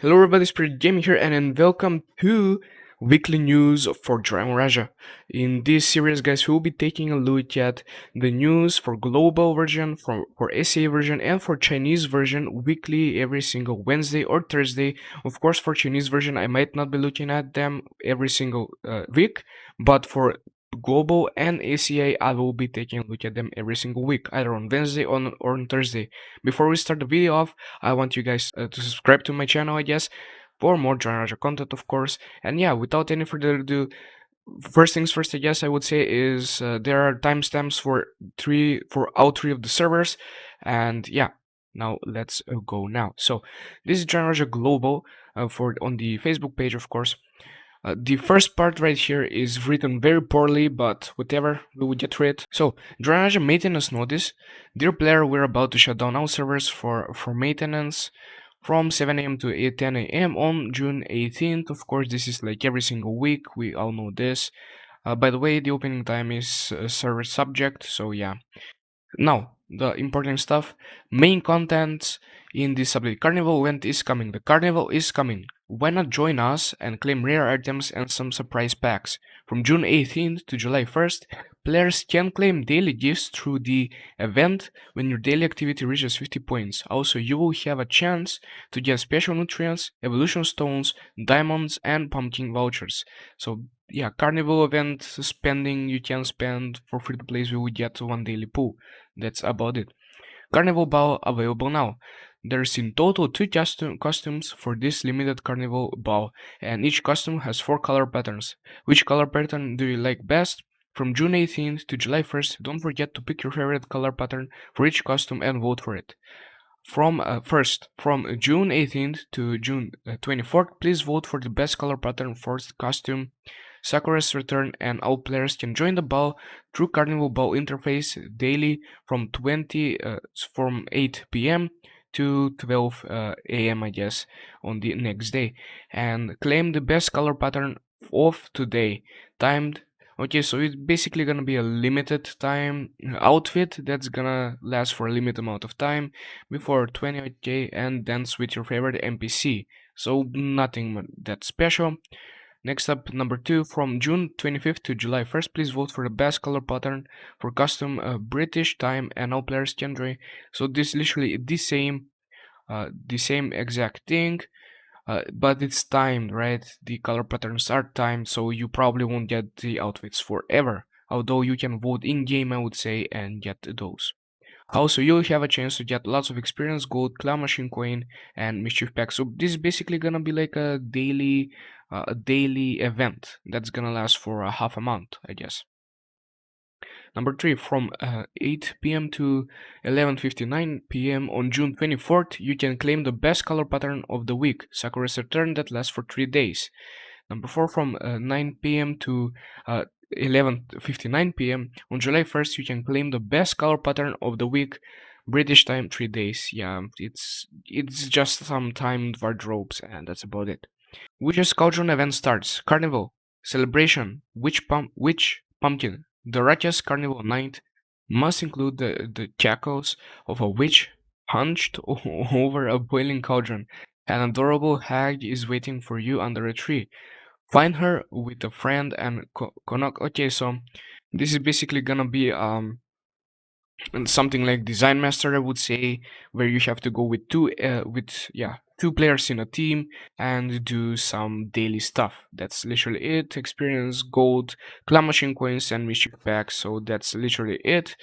Hello everybody, SpiritGaming here and welcome to weekly news for Dragon Raja. In this series guys, we'll be taking a look at the news for global version, for SA version and for Chinese version weekly every single Wednesday or Thursday. Of course for Chinese version I might not be looking at them every single week, but for global and ACA I will be taking a look at them every single week, either on Wednesday or on Thursday. Before we start the video off, I want you guys to subscribe to my channel, I guess, for more genre content, of course. And yeah, without any further ado, first things first, I guess I would say is there are timestamps for all three of the servers, and yeah. Now let's go now. So this is Genre Global for on the Facebook page, of course. The first part right here is written very poorly, but whatever, we will get through it. So, Drainage maintenance notice. Dear player, we're about to shut down all servers for maintenance from 7 a.m. to 10 a.m. on June 18th. Of course, this is like every single week, we all know this. By the way, the opening time is server subject, so yeah. Now, the important stuff. Main content in this update. Carnival event is coming. The carnival is coming. Why not join us and claim rare items and some surprise packs? From June 18th to July 1st, players can claim daily gifts through the event when your daily activity reaches 50 points. Also, you will have a chance to get special nutrients, evolution stones, diamonds, and pumpkin vouchers. So yeah, carnival event spending you can spend for free to play, we will get one daily pool. That's about it. Carnival Ball available now. There's in total 2 costumes for this limited Carnival Ball, and each costume has 4 color patterns. Which color pattern do you like best? From June 18th to July 1st, don't forget to pick your favorite color pattern for each costume and vote for it. From June 18th to June 24th, please vote for the best color pattern for the costume. Sakura's return, and all players can join the ball through Carnival Ball interface daily from 8 p.m. to 12 a.m. I guess on the next day, and claim the best color pattern of today. Timed. Okay, so it's basically gonna be a limited time outfit that's gonna last for a limited amount of time before 28k, and dance with your favorite NPC. So nothing that special. Next up, number 2, from June 25th to July 1st, please vote for the best color pattern for custom British time, and all players can join. So this is literally the same exact thing, but it's timed, right? The color patterns are timed, so you probably won't get the outfits forever. Although you can vote in game, I would say, and get those. Also, you'll have a chance to get lots of experience, gold, claw machine coin, and mischief pack. So this is basically gonna be like a daily event that's gonna last for a half a month, I guess. Number 3, from 8 p.m. to 11:59 p.m. on June 24th, you can claim the best color pattern of the week, Sakura's Return, that lasts for 3 days. Number 4, from 9 p.m. to 11:59 p.m. on July 1st, you can claim the best color pattern of the week, British time, 3 days. Yeah, it's just some timed wardrobes, and that's about it. Witch's Cauldron event starts. Carnival celebration. Witch pumpkin. The righteous carnival night must include the jackals of a witch hunched over a boiling cauldron. An adorable hag is waiting for you under a tree. Find her with a friend and connect. Okay, so this is basically gonna be something like Design Master, I would say, where you have to go with two players in a team and do some daily stuff. That's literally it. Experience, gold, claw machine coins, and mischief packs. So that's literally it.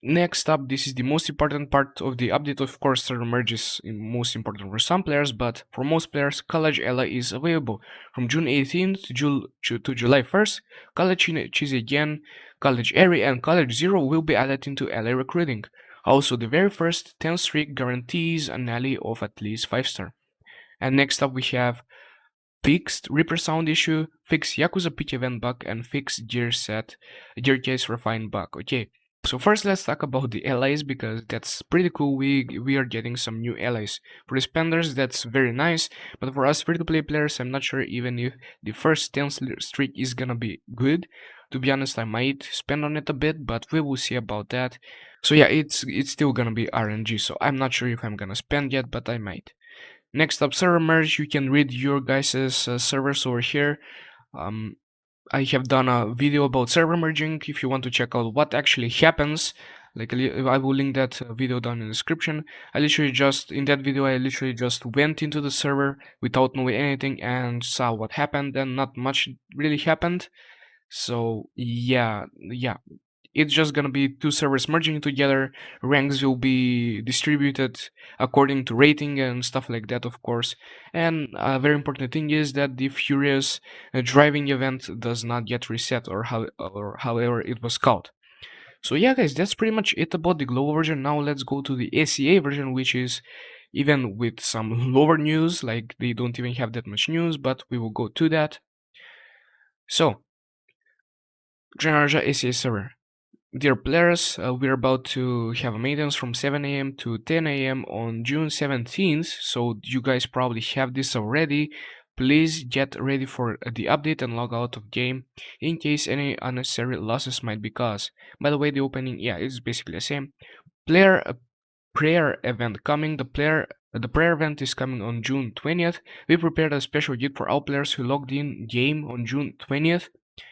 Next up, this is the most important part of the update. Of course, server merge is most important for some players, but for most players, College Ally is available from June 18th to July 1st. College Cheese again, College Area, and College Zero will be added into ally recruiting. Also, the very first 10 streak guarantees an ally of at least 5-star. And next up, we have fixed Reaper Sound issue, fixed Yakuza Peach event bug, and fixed Gear Case Refined bug. Okay. So first let's talk about the allies, because that's pretty cool. We are getting some new allies. For the spenders, that's very nice, but for us free-to-play players, I'm not sure even if the first 10 streak is gonna be good. To be honest, I might spend on it a bit, but we will see about that. So yeah, it's still gonna be RNG, so I'm not sure if I'm gonna spend yet, but I might. Next up, server merge. You can read your guys' servers over here. Um, I have done a video about server merging. If you want to check out what actually happens, like I will link that video down in the description. In that video I literally just went into the server without knowing anything and saw what happened, and not much really happened. So yeah, it's just gonna be two servers merging together. Ranks will be distributed according to rating and stuff like that, of course. And a very important thing is that the Furious driving event does not get reset, or however it was called. So yeah, guys, that's pretty much it about the global version. Now let's go to the ACA version, which is even with some lower news. Like, they don't even have that much news, but we will go to that. So, Generaja ACA server. Dear players, we're about to have a maintenance from 7 a.m. to 10 a.m. on June 17th, so you guys probably have this already. Please get ready for the update and log out of game in case any unnecessary losses might be caused. By the way, the opening, yeah, it's basically the same. Player prayer event coming. The prayer event is coming on June 20th. We prepared a special gift for all players who logged in game on June 20th.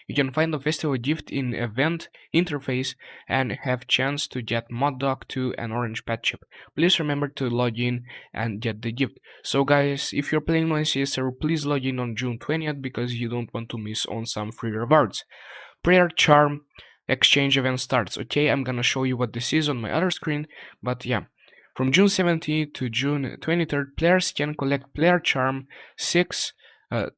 You can find the festival gift in event interface and have chance to get Mod Dog 2 and Orange Pet Chip. Please remember to log in and get the gift. So guys, if you're playing on CS server, please log in on June 20th because you don't want to miss on some free rewards. Prayer charm exchange event starts. Okay, I'm gonna show you what this is on my other screen, but yeah. From June 17th to June 23rd, players can collect player charm 6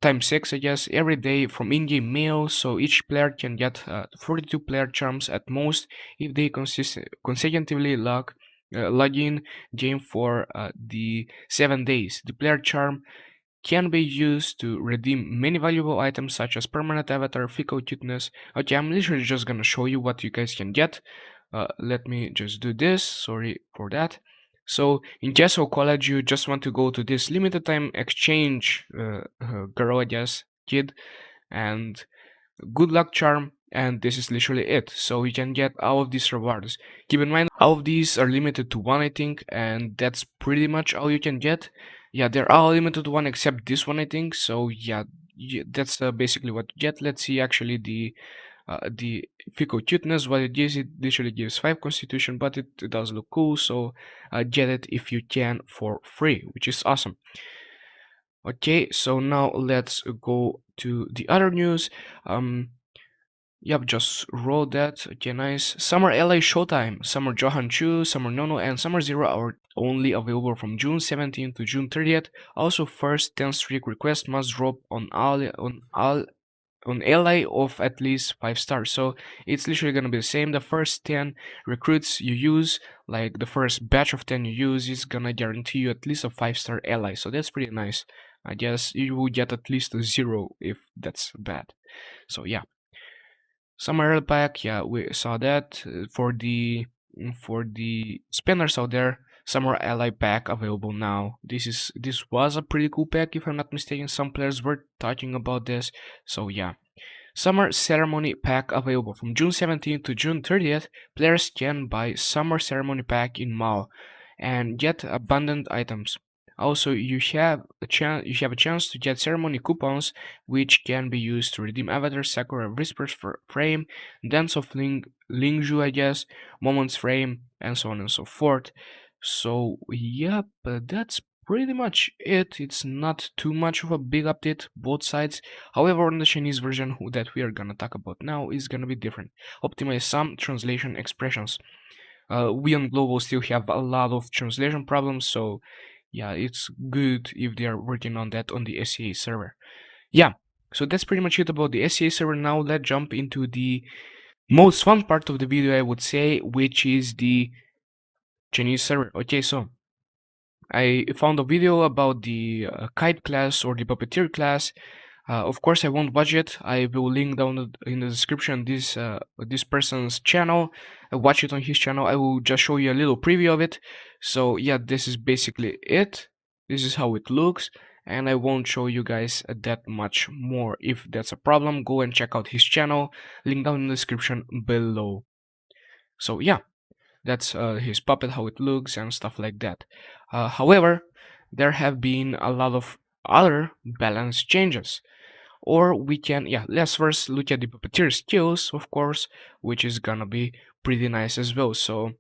times 6, I guess, every day from in-game mail, so each player can get 42 player charms at most if they consecutively log in game for the 7 days. The player charm can be used to redeem many valuable items such as permanent avatar, fecal cuteness. Okay, I'm literally just gonna show you what you guys can get. Let me just do this, sorry for that. So in Castle College, you just want to go to this limited time exchange girl, I guess, kid, and good luck charm, and this is literally it. So you can get all of these rewards. Keep in mind, all of these are limited to one, I think, and that's pretty much all you can get. Yeah, they're all limited to one except this one, I think. So yeah, that's basically what you get. Let's see actually the fecal cuteness. What it gives, it literally gives 5 constitution, but it does look cool. So get it if you can for free, which is awesome. Okay, so now let's go to the other news. Yep, just roll that. Okay, nice. Summer LA Showtime. Summer Johan Chu, Summer Nono, and Summer Zero are only available from June 17th to June 30th. Also, first 10 streak requests must drop on LA of at least 5 stars. So it's literally gonna be the same. The first 10 recruits you use, like the first batch of 10 you use, is gonna guarantee you at least a 5-star ally. So that's pretty nice. I guess you will get at least a 0 if that's bad. So yeah. Summer pack, yeah, we saw that. For the spinners out there, Summer Ally pack available now. This was a pretty cool pack, if I'm not mistaken. Some players were talking about this, so yeah. Summer Ceremony Pack available from June 17th to June 30th. Players can buy Summer Ceremony Pack in Mall and get abundant items. Also, you have a chance to get ceremony coupons, which can be used to redeem Avatar Sakura Whispers for Frame, Dance of Lingju, I guess, Moments Frame, and so on and so forth. So, yep, that's pretty much it. It's not too much of a big update, both sides. However, on the Chinese version that we are gonna talk about now is gonna be different. Optimize some translation expressions. We on Global still have a lot of translation problems, so yeah, it's good if they are working on that on the SCA server. Yeah, so that's pretty much it about the SCA server. Now let's jump into the most fun part of the video, I would say, which is the Chinese server. Okay, so I found a video about the kite class or the puppeteer class. Of course, I won't watch it. I will link down in the description this person's channel. Watch it on his channel. I will just show you a little preview of it. So yeah, this is basically it. This is how it looks, and I won't show you guys that much more. If that's a problem, go and check out his channel. Link down in the description below. So yeah, that's his puppet, how it looks and stuff like that. However, there have been a lot of other balance changes. Or we can, yeah, let's first look at the Pupeteer skills, of course, which is gonna be pretty nice as well. So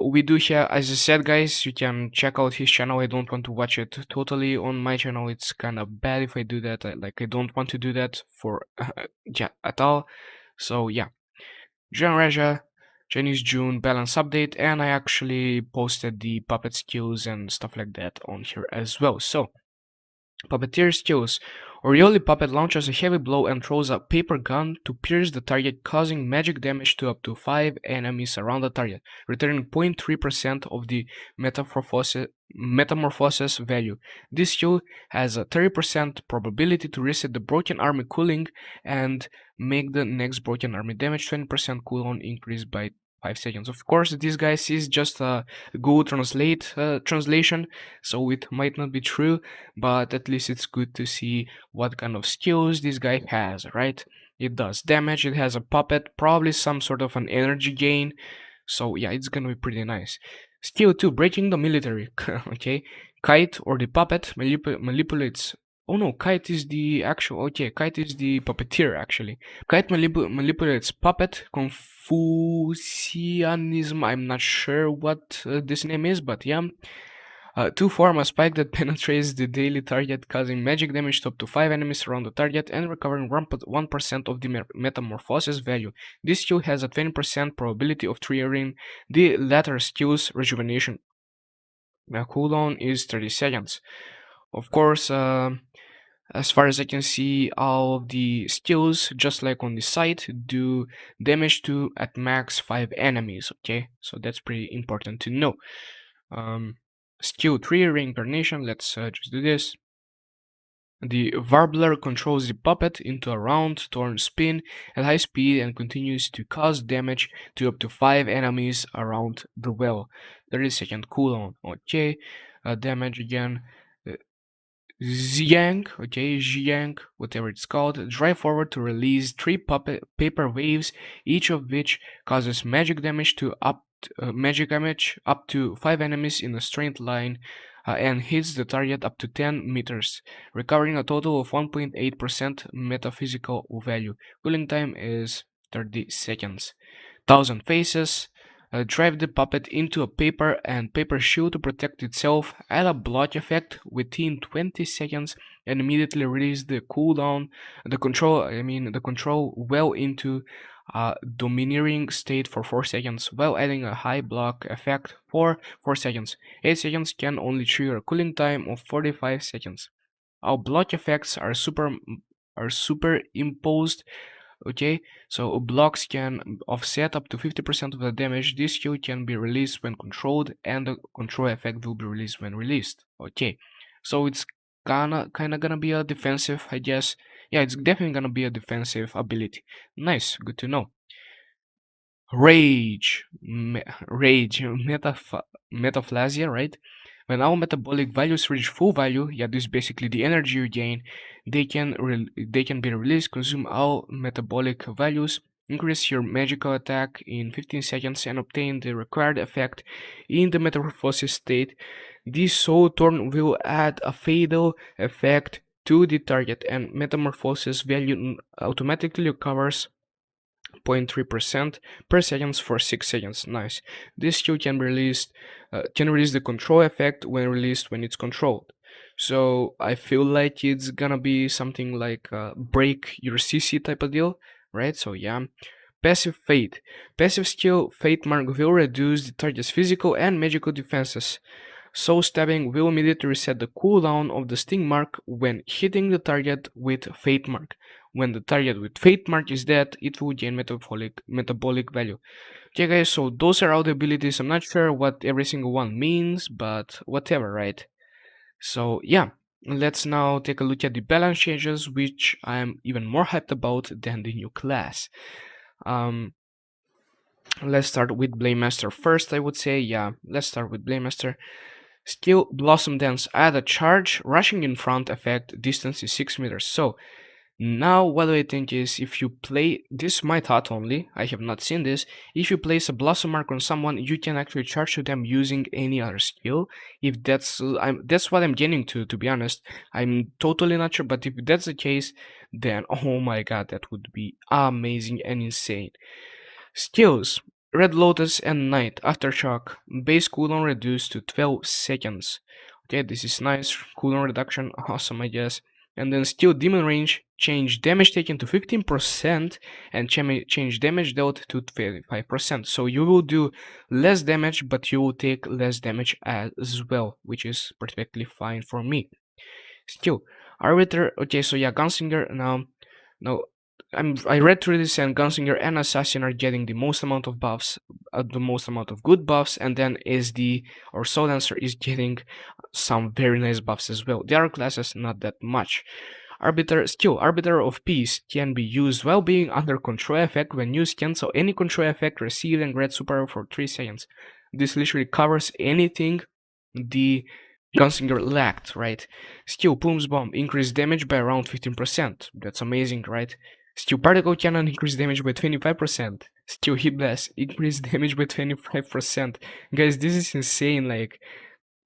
we do have, as I said, guys, you can check out his channel. I don't want to watch it totally on my channel. It's kind of bad if I do that. I don't want to do that for yeah, at all. So yeah, Jan Raja, Chinese June balance update, and I actually posted the puppet skills and stuff like that on here as well. So Puppeteer skills. Orioli Puppet launches a heavy blow and throws a paper gun to pierce the target, causing magic damage to up to 5 enemies around the target, returning 0.3% of the metamorphosis value. This skill has a 30% probability to reset the broken army cooling and make the next broken army damage 20% cooldown increase by 5 seconds. Of course, this guys is just a Google translation, so it might not be true, but at least it's good to see what kind of skills this guy has, right? It does damage, it has a puppet, probably some sort of an energy gain, so yeah, it's gonna be pretty nice. Skill 2, breaking the military. Okay, Kite or the puppet manipulates. Oh no, Kite is the actual. Okay, Kite is the puppeteer actually. Kite manipulates puppet Confucianism. I'm not sure what this name is, but yeah. To form a spike that penetrates the daily target, causing magic damage to up to 5 enemies around the target and recovering 1% of the metamorphosis value. This skill has a 20% probability of triggering the latter skill's rejuvenation. The cooldown is 30 seconds. Of course, as far as I can see, all of the skills, just like on the site, do damage to at max 5 enemies, okay? So that's pretty important to know. Skill 3, Reincarnation, let's just do this. The Warbler controls the puppet into a round, torn spin at high speed and continues to cause damage to up to 5 enemies around the well. 30-second cooldown, okay. Damage again. Xiang, okay, Xiang, whatever it's called, drive forward to release 3 paper waves, each of which causes magic damage up to 5 enemies in a straight line and hits the target up to 10 meters, recovering a total of 1.8% metaphysical value. Cooling time is 30 seconds. 1,000 faces. Drive the puppet into a paper and paper shield to protect itself, add a block effect within 20 seconds, and immediately release the control well into a domineering state for 4 seconds, while adding a high block effect for 4 seconds. 8 seconds can only trigger a cooling time of 45 seconds. All block effects are superimposed. Okay, so blocks can offset up to 50% of the damage. This skill can be released when controlled, and the control effect will be released when released. Okay, so it's kinda gonna be a defensive, I guess. Yeah, it's definitely gonna be a defensive ability. Nice, good to know. Rage, metaphlasia, right? When all metabolic values reach full value, yeah, this is basically the energy you gain. They can be released, consume all metabolic values, increase your magical attack in 15 seconds, and obtain the required effect in the metamorphosis state. This soul turn will add a fatal effect to the target, and metamorphosis value automatically recovers 0.3% per second for 6 seconds. Nice. This skill can release the control effect when it's controlled. So I feel like it's gonna be something like break your CC type of deal, right? So yeah. Passive Fate. Passive skill Fate Mark will reduce the target's physical and magical defenses. Soul Stabbing will immediately reset the cooldown of the Sting Mark when hitting the target with Fate Mark. When the target with Fate Mark is dead, it will gain metabolic value. Okay guys, so those are all the abilities. I'm not sure what every single one means, but whatever, right? So yeah, let's now take a look at the balance changes, which I'm even more hyped about than the new class. Let's start with Blamemaster first, I would say. Yeah, let's start with Blamemaster. Skill Blossom Dance. Add a charge, rushing in front effect, distance is 6 meters. So Now, what do I think is if you play this, my thought only, I have not seen this. If you place a blossom mark on someone, you can actually charge to them using any other skill. If that's what I'm getting to be honest. I'm totally not sure, but if that's the case, then oh my god, that would be amazing and insane. Skills: Red Lotus and Knight Aftershock. Base cooldown reduced to 12 seconds. Okay, this is nice. Cooldown reduction, awesome, I guess. And then skill Demon Range, change damage taken to 15% and change damage dealt to 25%. So you will do less damage, but you will take less damage as well, which is perfectly fine for me. Skill Arbiter. Okay, so yeah, Gunslinger now I read through this, and Gunslinger and Assassin are getting the most amount of buffs, the most amount of good buffs, and then SD or Soul Dancer is getting some very nice buffs as well. The other classes not that much. Arbiter of Peace can be used while being under control effect. When used, cancel any control effect received and grant super for 3 seconds. This literally covers anything the Gunslinger lacked, right? Skill Plume's Bomb, increase damage by around 15%. That's amazing, right? Skill Particle Cannon, increase damage by 25%. Skill Heat Blast, increase damage by 25%. Guys, this is insane, like,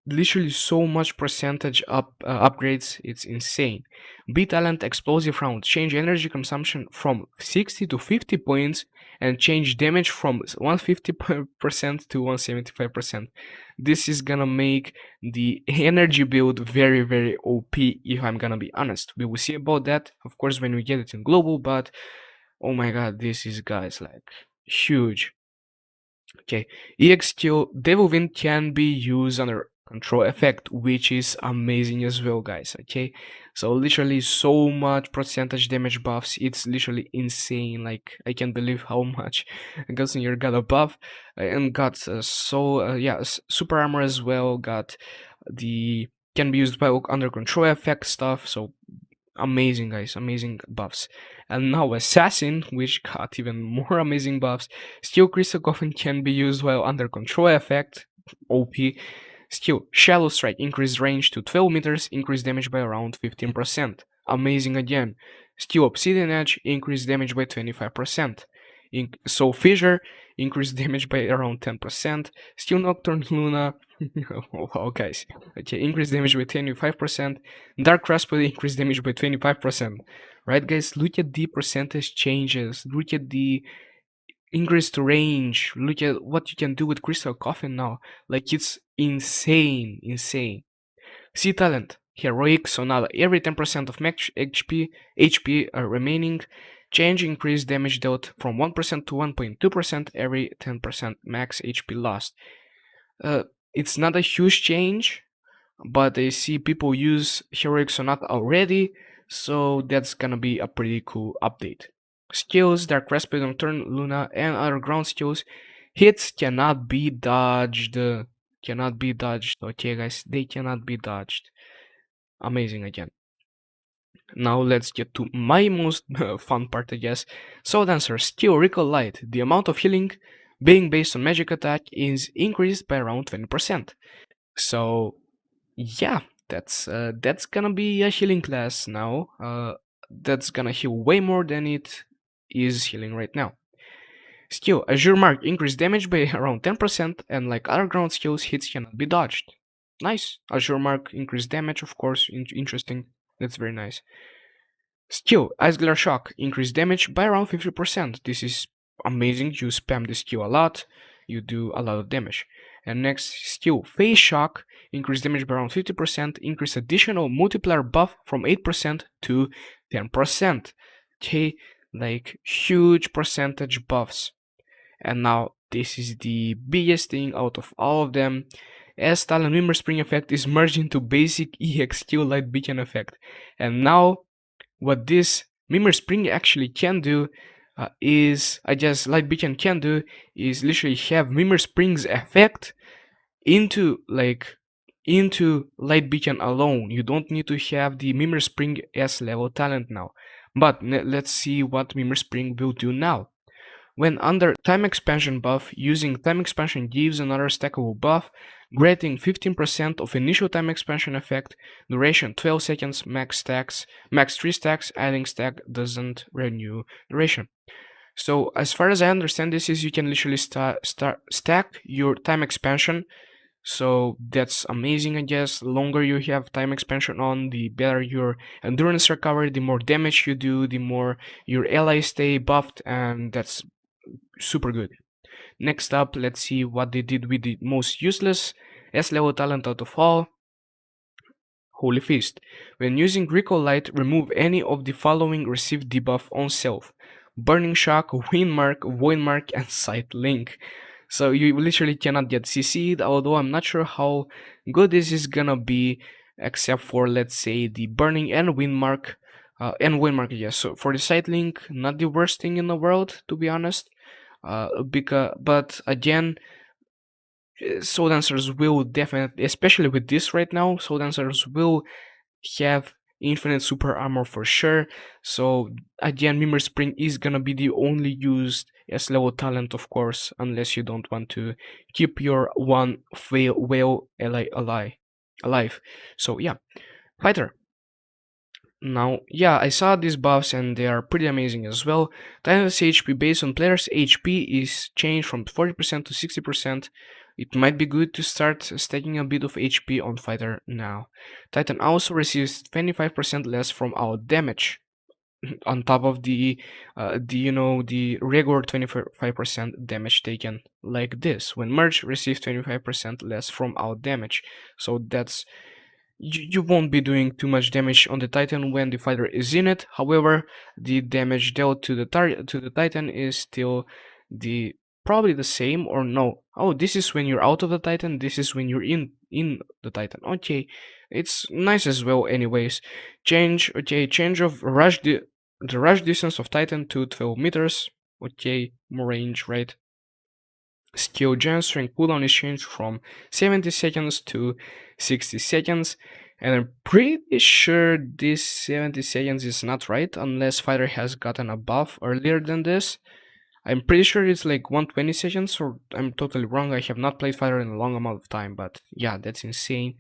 literally so much percentage upgrades, it's insane. B talent Explosive Round, change energy consumption from 60 to 50 points and change damage from 150% to 175%. This is gonna make the energy build very, very OP, if I'm gonna be honest. We will see about that, of course, when we get it in global, but oh my god, this is, guys, like, huge. Okay, EX skill Devil Wind can be used under control effect, which is amazing as well, guys. Okay, so literally so much percentage damage buffs, it's literally insane. Like, I can't believe how much Gunslinger got a buff and got super armor as well, got the can be used by under control effect stuff. So amazing, guys, amazing buffs. And now Assassin, which got even more amazing buffs. Steel Crystal Coffin can be used while under control effect, OP. Skill Shallow Strike, increase range to 12 meters, increase damage by around 15%. Amazing again. Skill Obsidian Edge, increase damage by 25%. So Fissure, increase damage by around 10%. Skill Nocturne Luna, wow, guys. Okay, increase damage by 25%. Dark Crossbow, increase damage by 25%. Right, guys? Look at the percentage changes. Look at the increased range. Look at what you can do with Crystal Coffin now. Like, it's insane, insane. C talent Heroic Sonata. Every 10% of max HP remaining. Change increase damage dealt from 1% to 1.2% every 10% max HP lost. It's not a huge change, but I see people use Heroic Sonata already, so that's gonna be a pretty cool update. Skills: Dark Respite, Nocturne, Luna, and other ground skills. Hits cannot be dodged. Cannot be dodged. Okay, guys, they cannot be dodged. Amazing again. Now let's get to my most fun part, I guess. Soul Dancer skill Recall Light. The amount of healing being based on magic attack is increased by around 20%. So yeah, that's gonna be a healing class now. That's gonna heal way more than it is healing right now. Skill Azure Mark, increase damage by around 10%, and like other ground skills, hits cannot be dodged. Nice. Azure Mark, increase damage, of course, interesting. That's very nice. Skill Ice Glare Shock, increase damage by around 50%. This is amazing. You spam this skill a lot, you do a lot of damage. And next skill Phase Shock, increase damage by around 50%, increase additional multiplier buff from 8% to 10%. Okay, like huge percentage buffs. And now this is the biggest thing out of all of them. As Talon Mimir Spring effect is merged into basic EX skill Light Beacon effect. And now what this Mimir Spring actually can do is, I guess Light Beacon can do, is literally have Mimir Spring's effect into Light Beacon alone. You don't need to have the Mimir Spring S level talent now. But let's see what Mimir Spring will do now. When under time expansion buff, using time expansion gives another stackable buff, granting 15% of initial time expansion effect, duration 12 seconds, max 3 stacks, adding stack doesn't renew duration. So as far as I understand this is you can literally stack your time expansion, so that's amazing I guess. Longer you have time expansion on, the better your endurance recovery, the more damage you do, the more your allies stay buffed, and that's super good. Next up, let's see what they did with the most useless S-level talent out of all, Holy Fist. When using Recall Light, remove any of the following received debuff on self: Burning Shock, Wind Mark, Void Mark, and Sight Link. So you literally cannot get CC'd, although I'm not sure how good this is gonna be, except for, let's say, the Burning and Wind Mark. Yes. So for the Sight Link, not the worst thing in the world, to be honest. But again, Soul Dancers will definitely, especially with this right now, Soul Dancers will have infinite super armor for sure. So again, Mimir Spring is gonna be the only used S level talent, of course, unless you don't want to keep your one whale ally alive. So yeah, fighter. Now, yeah, I saw these buffs and they are pretty amazing as well. Titan's HP based on player's HP is changed from 40% to 60%. It might be good to start stacking a bit of HP on fighter now. Titan also receives 25% less from all damage on top of the regular 25% damage taken, like this. When merge receives 25% less from all damage. So that's you won't be doing too much damage on the Titan when the fighter is in it. However, the damage dealt to the Titan is still the probably the same, or no. Oh, this is when you're out of the Titan, this is when you're in the Titan. Okay. It's nice as well anyways. Change of the rush distance of Titan to 12 meters. Okay, more range, right? Skill Gen Strength cooldown is changed from 70 seconds to 60 seconds, and I'm pretty sure this 70 seconds is not right unless fighter has gotten a buff earlier than this. I'm pretty sure it's like 120 seconds, or I'm totally wrong. I have not played fighter in a long amount of time, but yeah, that's insane.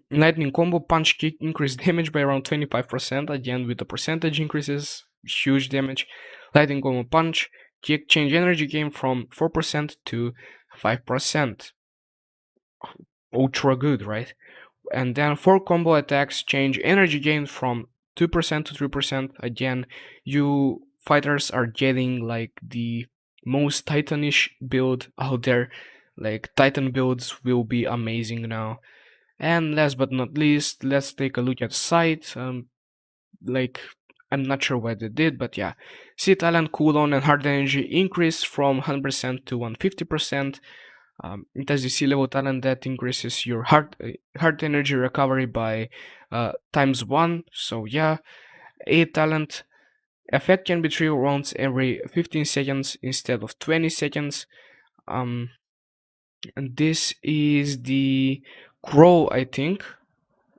Lightning combo, punch, kick, increase damage by around 25%, again with the percentage increases, huge damage. Lightning combo, punch, kick, change energy gain from 4% to 5%. Ultra good, right? And then 4 combo attacks change energy gain from 2% to 3%. Again, you fighters are getting like the most titanish build out there. Like Titan builds will be amazing now. And last but not least, let's take a look at Sight. Like, I'm not sure what they did, but yeah. See talent cooldown and heart energy increased from 100% to 150%. It has the C level talent that increases your heart energy recovery by ×1. So yeah, A talent effect can be triggered once every 15 seconds instead of 20 seconds. And this is the Crow, I think.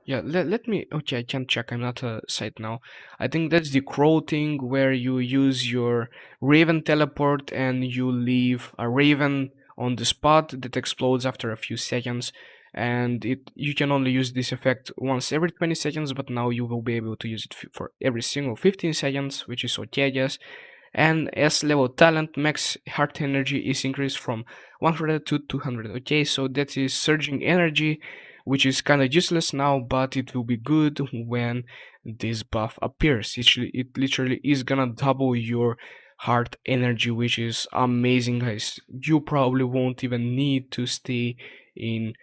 Yeah, let me. Okay, I can check. I'm not a site now. I think that's the crow thing where you use your raven teleport and you leave a raven on the spot that explodes after a few seconds. And you can only use this effect once every 20 seconds, but now you will be able to use it for every single 15 seconds, which is okay, I guess. And S level talent max heart energy is increased from 100 to 200. Okay, so that is surging energy, which is kind of useless now, but it will be good when this buff appears. It literally is gonna double your heart energy, which is amazing, guys. You probably won't even need to stay in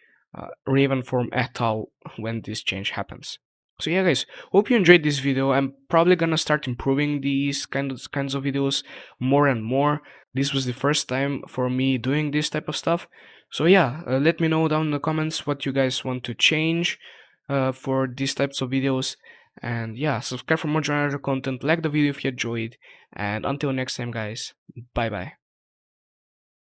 Raven form at all when this change happens. So yeah, guys, hope you enjoyed this video. I'm probably gonna start improving these kinds of videos more and more. This was the first time for me doing this type of stuff. So yeah, let me know down in the comments what you guys want to change for these types of videos. And yeah, subscribe for more genre content, like the video if you enjoyed, and until next time, guys, bye bye.